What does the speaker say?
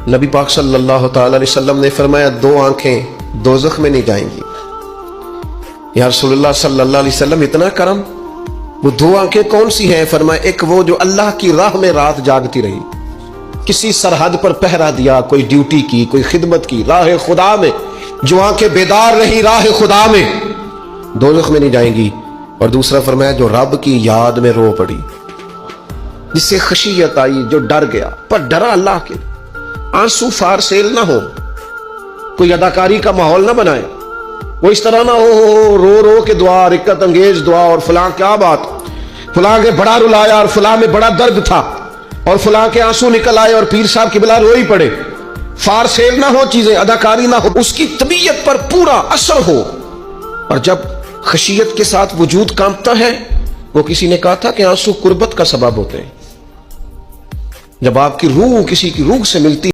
نبی پاک صلی اللہ تعالی علیہ وسلم نے فرمایا 2 آنکھیں دوزخ میں نہیں جائیں گی۔ یا رسول اللہ صلی اللہ علیہ وسلم اتنا کرم، وہ 2 آنکھیں کون سی ہیں؟ فرمایا ایک وہ جو اللہ کی راہ میں رات جاگتی رہی، کسی سرحد پر پہرا دیا، کوئی ڈیوٹی کی، کوئی خدمت کی، راہ خدا میں جو آنکھیں بیدار رہی راہ خدا میں، دوزخ میں نہیں جائیں گی۔ اور دوسرا فرمایا جو رب کی یاد میں رو پڑی، جس سے خشیت آئی، جو ڈر گیا، پر ڈرا اللہ کے، آنسو فار سیل نہ ہو، کوئی اداکاری کا ماحول نہ بنائے، وہ اس طرح نہ ہو رو رو کے دعا، رکت انگیز دعا، اور فلاں کیا بات، فلاں کے بڑا رلایا اور فلاں میں بڑا درد تھا اور فلاں کے آنسو نکل آئے اور پیر صاحب کی بلا روئی پڑے، فار سیل نہ ہو چیزیں، اداکاری نہ ہو، اس کی طبیعت پر پورا اثر ہو۔ اور جب خشیت کے ساتھ وجود کانپتا ہے، وہ کسی نے کہا تھا کہ آنسو قربت کا سبب ہوتے ہیں، جب آپ کی روح کسی کی روح سے ملتی